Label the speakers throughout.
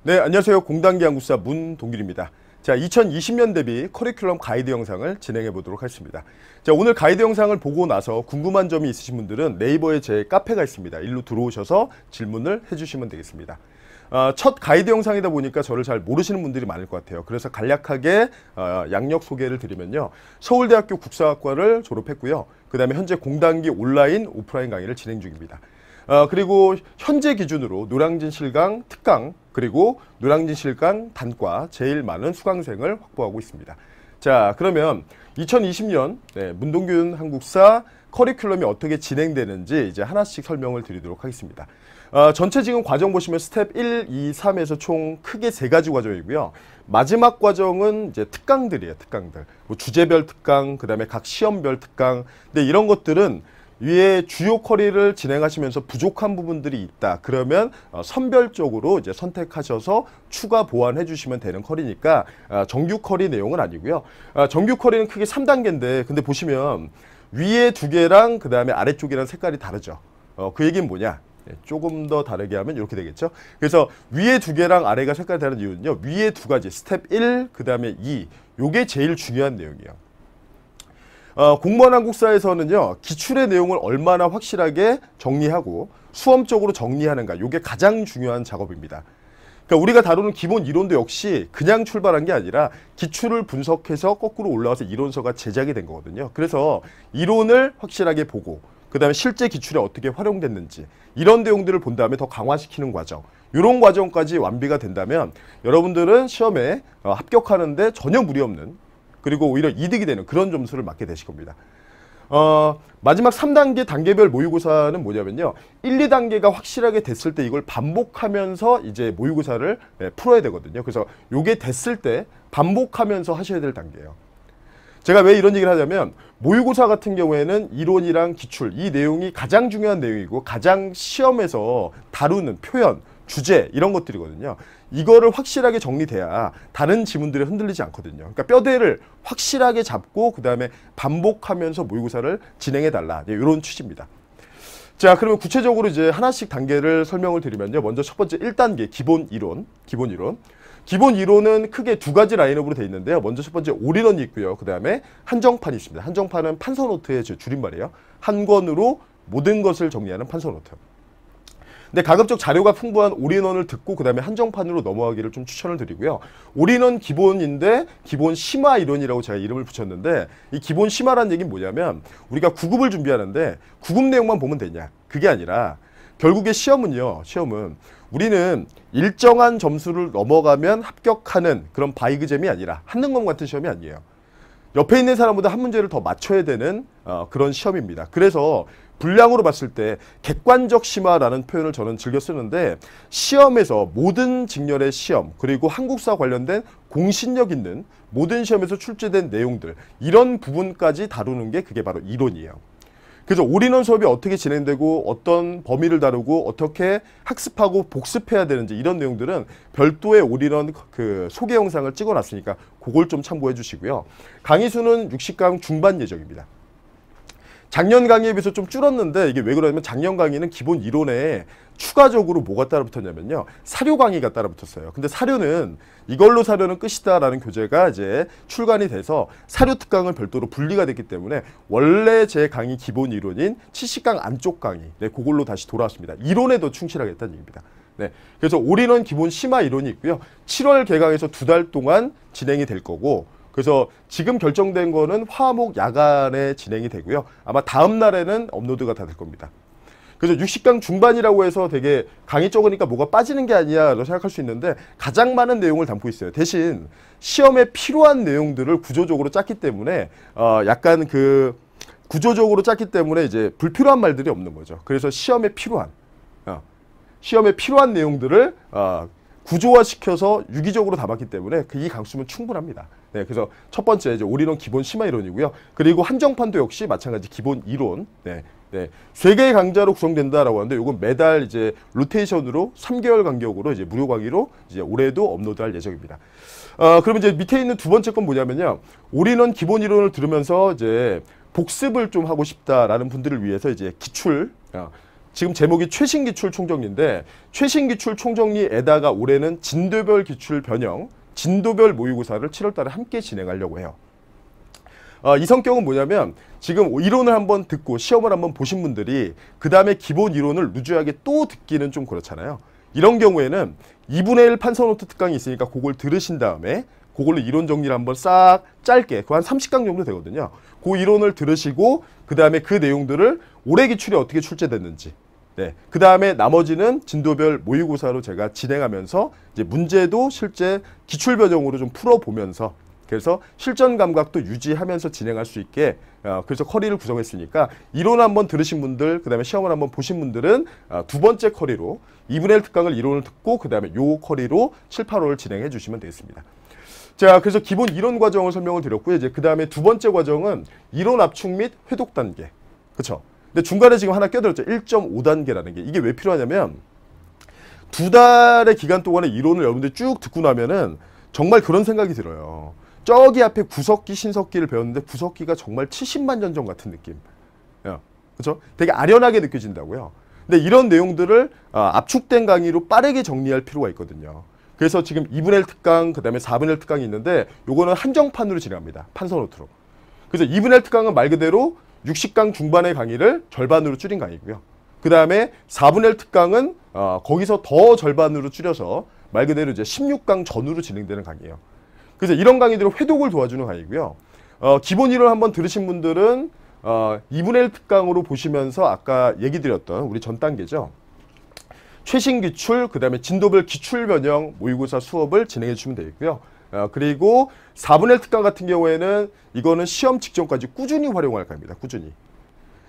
Speaker 1: 네, 안녕하세요. 공단기 한국사 문동길입니다. 자, 2020년 대비 커리큘럼 가이드 영상을 진행해 보도록 하겠습니다. 자, 오늘 가이드 영상을 보고 나서 궁금한 점이 있으신 분들은 네이버에 제 카페가 있습니다. 일로 들어오셔서 질문을 해주시면 되겠습니다. 첫 가이드 영상이다 보니까 저를 잘 모르시는 분들이 많을 것 같아요. 그래서 간략하게 양력 소개를 드리면요. 서울대학교 국사학과를 졸업했고요. 그 다음에 현재 공단기 온라인 오프라인 강의를 진행 중입니다. 그리고 현재 기준으로 노량진 실강 특강 그리고 노량진 실강 단과 제일 많은 수강생을 확보하고 있습니다. 자, 그러면 2020년 문동균 한국사 커리큘럼이 어떻게 진행되는지 이제 하나씩 설명을 드리도록 하겠습니다. 전체 지금 과정 보시면 스텝 1, 2, 3에서 총 크게 3가지 과정이고요. 마지막 과정은 이제 특강들이에요. 특강들. 뭐 주제별 특강, 그 다음에 각 시험별 특강. 근데 이런 것들은 위에 주요 커리를 진행하시면서 부족한 부분들이 있다. 그러면 선별적으로 이제 선택하셔서 추가 보완해 주시면 되는 커리니까 정규 커리 내용은 아니고요. 정규 커리는 크게 3단계인데 근데 보시면 위에 2개랑 그 다음에 아래쪽이랑 색깔이 다르죠. 그 얘기는 뭐냐? 조금 더 다르게 하면 이렇게 되겠죠. 그래서 위에 2개랑 아래가 색깔이 다른 이유는요. 위에 2가지 스텝 1, 그 다음에 2. 요게 제일 중요한 내용이에요. 공무원 한국사에서는요. 기출의 내용을 얼마나 확실하게 정리하고 수험적으로 정리하는가. 요게 가장 중요한 작업입니다. 그러니까 우리가 다루는 기본 이론도 역시 그냥 출발한 게 아니라 기출을 분석해서 거꾸로 올라와서 이론서가 제작이 된 거거든요. 그래서 이론을 확실하게 보고 그 다음에 실제 기출에 어떻게 활용됐는지 이런 내용들을 본 다음에 더 강화시키는 과정. 이런 과정까지 완비가 된다면 여러분들은 시험에 합격하는데 전혀 무리 없는 그리고 오히려 이득이 되는 그런 점수를 맞게 되실 겁니다. 마지막 3단계 단계별 모의고사는 뭐냐면요. 1, 2단계가 확실하게 됐을 때 이걸 반복하면서 이제 모의고사를 풀어야 되거든요. 그래서 요게 됐을 때 반복하면서 하셔야 될 단계예요. 제가 왜 이런 얘기를 하냐면 모의고사 같은 경우에는 이론이랑 기출 이 내용이 가장 중요한 내용이고 가장 시험에서 다루는 표현, 주제 이런 것들이거든요. 이거를 확실하게 정리돼야 다른 지문들이 흔들리지 않거든요. 그러니까 뼈대를 확실하게 잡고 그 다음에 반복하면서 모의고사를 진행해달라. 이런 취지입니다. 자, 그러면 구체적으로 이제 하나씩 단계를 설명을 드리면요. 먼저 첫 번째 1단계 기본 이론. 기본 이론은 크게 2가지 라인업으로 되어 있는데요. 먼저 첫 번째 올인원이 있고요. 그 다음에 한정판이 있습니다. 한정판은 판서노트의 줄임말이에요. 한 권으로 모든 것을 정리하는 판서노트. 근데 가급적 자료가 풍부한 올인원을 듣고 그 다음에 한정판으로 넘어가기를 좀 추천을 드리고요. 올인원 기본인데 기본 심화 이론이라고 제가 이름을 붙였는데 이 기본 심화라는 얘기는 뭐냐면 우리가 9급을 준비하는데 9급 내용만 보면 되냐. 그게 아니라 결국에 시험은 우리는 일정한 점수를 넘어가면 합격하는 그런 바이그잼이 아니라 한능검 같은 시험이 아니에요. 옆에 있는 사람보다 한 문제를 더 맞춰야 되는 그런 시험입니다. 그래서 분량으로 봤을 때 객관적 심화라는 표현을 저는 즐겨 쓰는데 시험에서 모든 직렬의 시험 그리고 한국사 관련된 공신력 있는 모든 시험에서 출제된 내용들 이런 부분까지 다루는 게 그게 바로 이론이에요. 그래서 올인원 수업이 어떻게 진행되고 어떤 범위를 다루고 어떻게 학습하고 복습해야 되는지 이런 내용들은 별도의 올인원 그 소개 영상을 찍어놨으니까 그걸 좀 참고해 주시고요. 강의 수는 60강 중반 예정입니다. 작년 강의에 비해서 좀 줄었는데 이게 왜 그러냐면 작년 강의는 기본 이론에 추가적으로 뭐가 따라 붙었냐면요. 사료 강의가 따라 붙었어요. 근데 사료는 이걸로 사료는 끝이다라는 교재가 이제 출간이 돼서 사료 특강은 별도로 분리가 됐기 때문에 원래 제 강의 기본 이론인 70강 안쪽 강의 그걸로 다시 돌아왔습니다. 이론에도 충실하겠다는 얘기입니다. 그래서 올인원 기본 심화 이론이 있고요. 7월 개강에서 2달 동안 진행이 될 거고 그래서 지금 결정된 거는 화목 야간에 진행이 되고요. 아마 다음 날에는 업로드가 다 될 겁니다. 그래서 60강 중반이라고 해서 되게 강의 적으니까 뭐가 빠지는 게 아니야 라고 생각할 수 있는데 가장 많은 내용을 담고 있어요. 대신 시험에 필요한 내용들을 구조적으로 짰기 때문에 약간 그 구조적으로 짰기 때문에 이제 불필요한 말들이 없는 거죠. 그래서 시험에 필요한 내용들을 구조화시켜서 유기적으로 담았기 때문에 이 강수는 충분합니다. 그래서 첫 번째 이제 올인원 기본 심화 이론이고요. 그리고 한정판도 역시 마찬가지 기본 이론. 3개의 강좌로 구성된다라고 하는데 이건 매달 이제 로테이션으로 3개월 간격으로 이제 무료 강의로 이제 올해도 업로드할 예정입니다. 그러면 이제 밑에 있는 2번째 건 뭐냐면요. 올인원 기본 이론을 들으면서 이제 복습을 좀 하고 싶다라는 분들을 위해서 이제 기출 지금 제목이 최신 기출 총정리인데 최신 기출 총정리에다가 올해는 진도별 기출 변형, 진도별 모의고사를 7월 달에 함께 진행하려고 해요. 이 성격은 뭐냐면 지금 이론을 한번 듣고 시험을 한번 보신 분들이 그 다음에 기본 이론을 루즈하게 또 듣기는 좀 그렇잖아요. 이런 경우에는 2분의 1 판서노트 특강이 있으니까 그걸 들으신 다음에 그걸로 이론 정리를 한번 싹 짧게 그 한 30강 정도 되거든요. 그 이론을 들으시고 그 다음에 그 내용들을 올해 기출에 어떻게 출제됐는지 네. 그 다음에 나머지는 진도별 모의고사로 제가 진행하면서 이제 문제도 실제 기출 변형으로 좀 풀어보면서 그래서 실전 감각도 유지하면서 진행할 수 있게 그래서 커리를 구성했으니까 이론 한번 들으신 분들 그 다음에 시험을 한번 보신 분들은 두 번째 커리로 2분의 1 특강을 이론을 듣고 그 다음에 요 커리로 7, 8호를 진행해 주시면 되겠습니다. 자, 그래서 기본 이론 과정을 설명을 드렸고요. 이제 그 다음에 두 번째 과정은 이론 압축 및 회독 단계. 그렇죠? 근데 중간에 지금 하나 껴들었죠. 1.5단계라는 게. 이게 왜 필요하냐면 두 달의 기간 동안에 이론을 여러분들이 쭉 듣고 나면은 정말 그런 생각이 들어요. 저기 앞에 구석기, 신석기를 배웠는데 구석기가 정말 70만 년 전 같은 느낌. 그렇죠? 되게 아련하게 느껴진다고요. 근데 이런 내용들을 압축된 강의로 빠르게 정리할 필요가 있거든요. 그래서 지금 2분의 1 특강, 그 다음에 4분의 1 특강이 있는데 요거는 한정판으로 진행합니다. 판서노트로. 그래서 2분의 1 특강은 말 그대로 60강 중반의 강의를 절반으로 줄인 강의고요. 그 다음에 4분의 1 특강은 거기서 더 절반으로 줄여서 말 그대로 이제 16강 전후로 진행되는 강의예요. 그래서 이런 강의들은 회독을 도와주는 강의고요. 기본 이론 한번 들으신 분들은 2분의 1 특강으로 보시면서 아까 얘기 드렸던 우리 전 단계죠. 최신 기출, 그 다음에 진도별 기출 변형 모의고사 수업을 진행해 주시면 되겠고요. 그리고 4분의 1 특강 같은 경우에는 이거는 시험 직전까지 꾸준히 활용할 강의입니다. 꾸준히.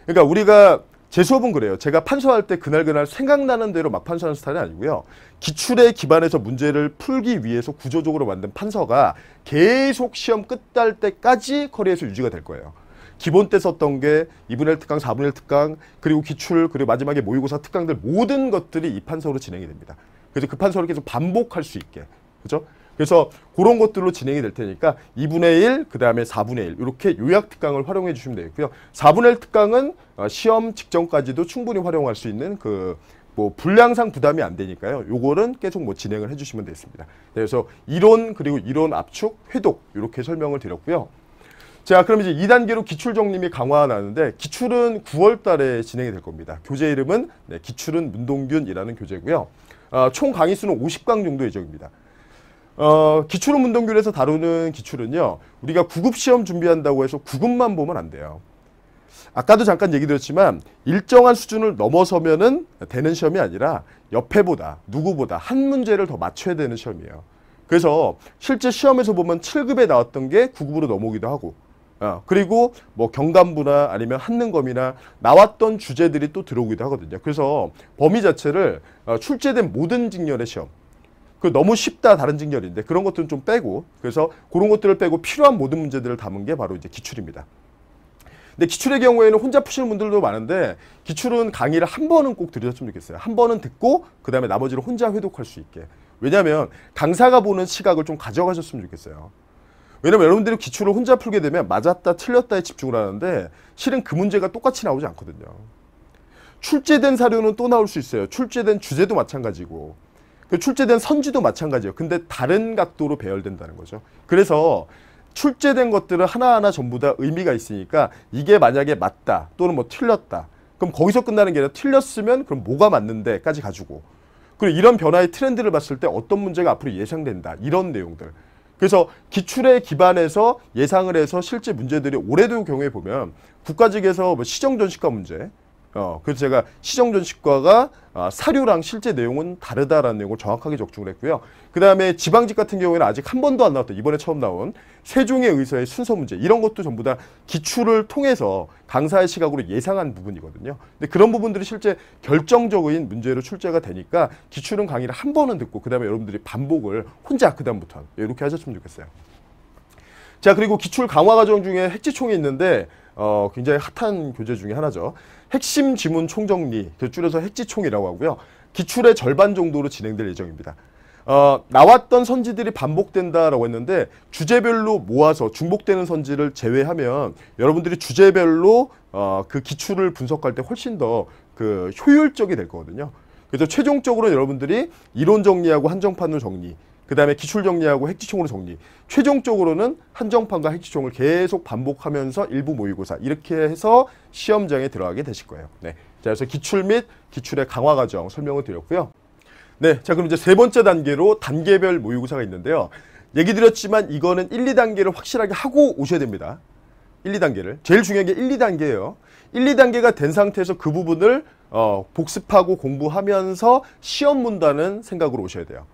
Speaker 1: 그러니까 우리가 제 수업은 그래요. 제가 판서할 때 그날 생각나는 대로 막 판서하는 스타일이 아니고요. 기출에 기반해서 문제를 풀기 위해서 구조적으로 만든 판서가 계속 시험 끝날 때까지 커리에서 유지가 될 거예요. 기본 때 썼던 게 2분의 1 특강, 4분의 1 특강, 그리고 기출, 그리고 마지막에 모의고사 특강들 모든 것들이 이 판서로 진행이 됩니다. 그래서 그 판서를 계속 반복할 수 있게. 그죠? 그래서 그런 것들로 진행이 될 테니까 2분의 1, 그 다음에 4분의 1 이렇게 요약 특강을 활용해 주시면 되겠고요. 4분의 1 특강은 시험 직전까지도 충분히 활용할 수 있는 뭐 분량상 부담이 안 되니까요. 요거는 계속 뭐 진행을 해주시면 되겠습니다. 그래서 이론 그리고 이론 압축, 회독 이렇게 설명을 드렸고요. 자, 그럼 이제 2단계로 기출 정리 및 강화 나누는데 기출은 9월 달에 진행이 될 겁니다. 교재 이름은 기출은 문동균이라는 교재고요. 총 강의 수는 50강 정도 예정입니다. 기출은 문동균에서 다루는 기출은요. 우리가 9급 시험 준비한다고 해서 9급만 보면 안 돼요. 아까도 잠깐 얘기 드렸지만 일정한 수준을 넘어서면은 되는 시험이 아니라 옆에보다 누구보다 한 문제를 더 맞춰야 되는 시험이에요. 그래서 실제 시험에서 보면 7급에 나왔던 게 9급으로 넘어오기도 하고 그리고 뭐 경감부나 아니면 한능검이나 나왔던 주제들이 또 들어오기도 하거든요. 그래서 범위 자체를 출제된 모든 직렬의 시험 너무 쉽다 다른 직렬인데 그런 것들은 좀 빼고 그래서 그런 것들을 빼고 필요한 모든 문제들을 담은 게 바로 이제 기출입니다. 근데 기출의 경우에는 혼자 푸시는 분들도 많은데 기출은 강의를 한 번은 꼭 들으셨으면 좋겠어요. 한 번은 듣고 그 다음에 나머지를 혼자 회독할 수 있게. 왜냐하면 강사가 보는 시각을 좀 가져가셨으면 좋겠어요. 왜냐면 여러분들이 기출을 혼자 풀게 되면 맞았다 틀렸다에 집중을 하는데 실은 그 문제가 똑같이 나오지 않거든요. 출제된 사료는 또 나올 수 있어요. 출제된 주제도 마찬가지고 출제된 선지도 마찬가지예요. 근데 다른 각도로 배열된다는 거죠. 그래서 출제된 것들은 하나하나 전부 다 의미가 있으니까 이게 만약에 맞다 또는 뭐 틀렸다. 그럼 거기서 끝나는 게 아니라 틀렸으면 그럼 뭐가 맞는데까지 가지고 그리고 이런 변화의 트렌드를 봤을 때 어떤 문제가 앞으로 예상된다. 이런 내용들. 그래서 기출에 기반해서 예상을 해서 실제 문제들이 올해도 경우에 보면 국가직에서 뭐 시정전시과 문제 그래서 제가 시정전시과가 사료랑 실제 내용은 다르다라는 내용을 정확하게 적중을 했고요. 그 다음에 지방직 같은 경우에는 아직 한 번도 안 나왔던 이번에 처음 나온 세종의 의서의 순서 문제 이런 것도 전부 다 기출을 통해서 강사의 시각으로 예상한 부분이거든요. 근데 그런 부분들이 실제 결정적인 문제로 출제가 되니까 기출은 강의를 한 번은 듣고 그 다음에 여러분들이 반복을 혼자 그 다음부터 이렇게 하셨으면 좋겠어요. 자, 그리고 기출 강화 과정 중에 핵지총이 있는데 굉장히 핫한 교재 중에 하나죠. 핵심 지문 총정리, 줄여서 핵지총이라고 하고요. 기출의 절반 정도로 진행될 예정입니다. 나왔던 선지들이 반복된다라고 했는데 주제별로 모아서 중복되는 선지를 제외하면 여러분들이 주제별로 그 기출을 분석할 때 훨씬 더 그 효율적이 될 거거든요. 그래서 최종적으로 여러분들이 이론 정리하고 한정판으로 정리, 그 다음에 기출 정리하고 핵지총으로 정리, 최종적으로는 한정판과 핵지총을 계속 반복하면서 일부 모의고사 이렇게 해서 시험장에 들어가게 되실 거예요. 네. 자, 그래서 기출 및 기출의 강화 과정 설명을 드렸고요. 네, 자 그럼 이제 세 번째 단계로 단계별 모의고사가 있는데요. 얘기 드렸지만 이거는 1, 2단계를 확실하게 하고 오셔야 됩니다. 1, 2단계를. 제일 중요한 게 1, 2단계예요. 1, 2단계가 된 상태에서 그 부분을 복습하고 공부하면서 시험 문다는 생각으로 오셔야 돼요.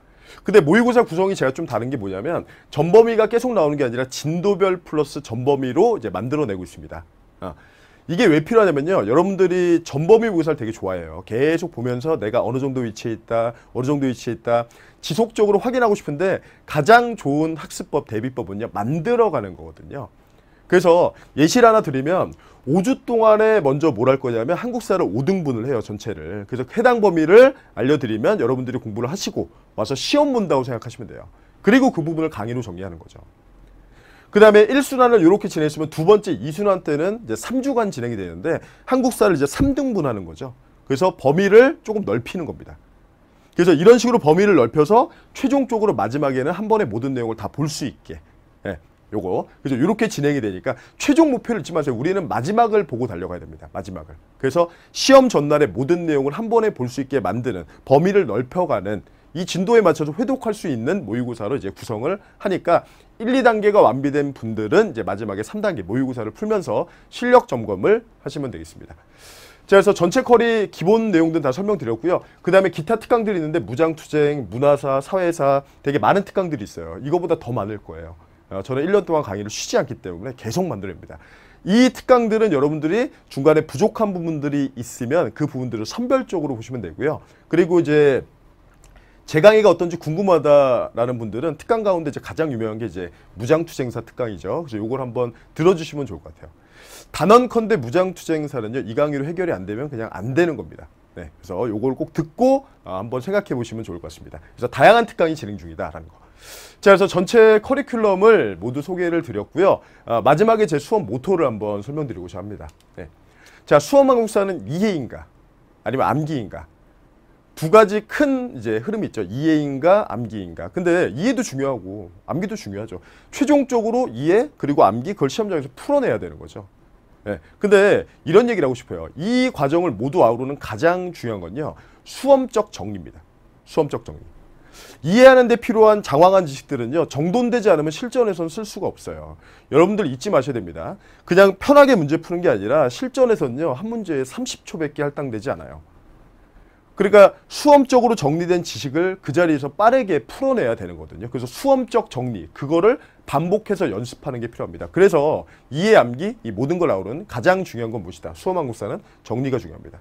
Speaker 1: 근데 모의고사 구성이 제가 좀 다른 게 뭐냐면 전범위가 계속 나오는 게 아니라 진도별 플러스 전범위로 이제 만들어내고 있습니다. 이게 왜 필요하냐면요. 여러분들이 전범위 모의고사를 되게 좋아해요. 계속 보면서 내가 어느 정도 위치에 있다, 어느 정도 위치에 있다. 지속적으로 확인하고 싶은데 가장 좋은 학습법, 대비법은요. 만들어가는 거거든요. 그래서 예시를 하나 드리면 5주 동안에 먼저 뭘 할 거냐면 한국사를 5등분을 해요. 전체를. 그래서 해당 범위를 알려드리면 여러분들이 공부를 하시고 와서 시험 본다고 생각하시면 돼요. 그리고 그 부분을 강의로 정리하는 거죠. 그 다음에 1순환을 이렇게 지냈으면 두 번째 2순환 때는 이제 3주간 진행이 되는데 한국사를 이제 3등분 하는 거죠. 그래서 범위를 조금 넓히는 겁니다. 그래서 이런 식으로 범위를 넓혀서 최종적으로 마지막에는 한 번에 모든 내용을 다 볼 수 있게. 예, 요거. 그래서 이렇게 진행이 되니까 최종 목표를 잊지 마세요. 우리는 마지막을 보고 달려가야 됩니다. 마지막을. 그래서 시험 전날에 모든 내용을 한 번에 볼 수 있게 만드는 범위를 넓혀가는 이 진도에 맞춰서 회독할 수 있는 모의고사로 이제 구성을 하니까 1, 2단계가 완비된 분들은 이제 마지막에 3단계 모의고사를 풀면서 실력 점검을 하시면 되겠습니다. 자, 그래서 전체 커리 기본 내용들은 다 설명드렸고요. 그 다음에 기타 특강들이 있는데 무장투쟁, 문화사, 사회사 되게 많은 특강들이 있어요. 이거보다 더 많을 거예요. 저는 1년 동안 강의를 쉬지 않기 때문에 계속 만들어냅니다. 이 특강들은 여러분들이 중간에 부족한 부분들이 있으면 그 부분들을 선별적으로 보시면 되고요. 그리고 이제 제 강의가 어떤지 궁금하다라는 분들은 특강 가운데 이제 가장 유명한 게 이제 무장투쟁사 특강이죠. 그래서 이걸 한번 들어주시면 좋을 것 같아요. 단언컨대 무장투쟁사는요, 이 강의로 해결이 안 되면 그냥 안 되는 겁니다. 네, 그래서 이걸 꼭 듣고 한번 생각해 보시면 좋을 것 같습니다. 그래서 다양한 특강이 진행 중이다라는 거. 자, 그래서 전체 커리큘럼을 모두 소개를 드렸고요. 마지막에 제 수업 모토를 한번 설명드리고자 합니다. 네. 자, 수험 한국사는 이해인가 아니면 암기인가? 두 가지 큰 이제 흐름이 있죠. 이해인가 암기인가. 근데 이해도 중요하고 암기도 중요하죠. 최종적으로 이해 그리고 암기 그걸 시험장에서 풀어내야 되는 거죠. 네. 근데 이런 얘기를 하고 싶어요. 이 과정을 모두 아우르는 가장 중요한 건요. 수험적 정리입니다. 수험적 정리. 이해하는 데 필요한 장황한 지식들은요. 정돈되지 않으면 실전에서는 쓸 수가 없어요. 여러분들 잊지 마셔야 됩니다. 그냥 편하게 문제 푸는 게 아니라 실전에서는요. 한 문제에 30초밖에 할당되지 않아요. 그러니까 수험적으로 정리된 지식을 그 자리에서 빠르게 풀어내야 되는 거거든요. 그래서 수험적 정리, 그거를 반복해서 연습하는 게 필요합니다. 그래서 이해, 암기, 이 모든 걸 아우르는 가장 중요한 건 무엇이다? 수험 한국사는 정리가 중요합니다.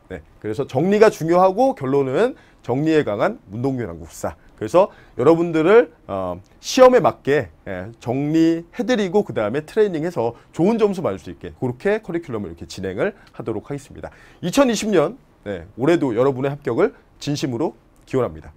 Speaker 1: 네, 그래서 정리가 중요하고 결론은 정리에 강한 문동균 한국사. 그래서 여러분들을 시험에 맞게 정리해드리고 그 다음에 트레이닝해서 좋은 점수 받을 수 있게 그렇게 커리큘럼을 이렇게 진행을 하도록 하겠습니다. 2020년 올해도 여러분의 합격을 진심으로 기원합니다.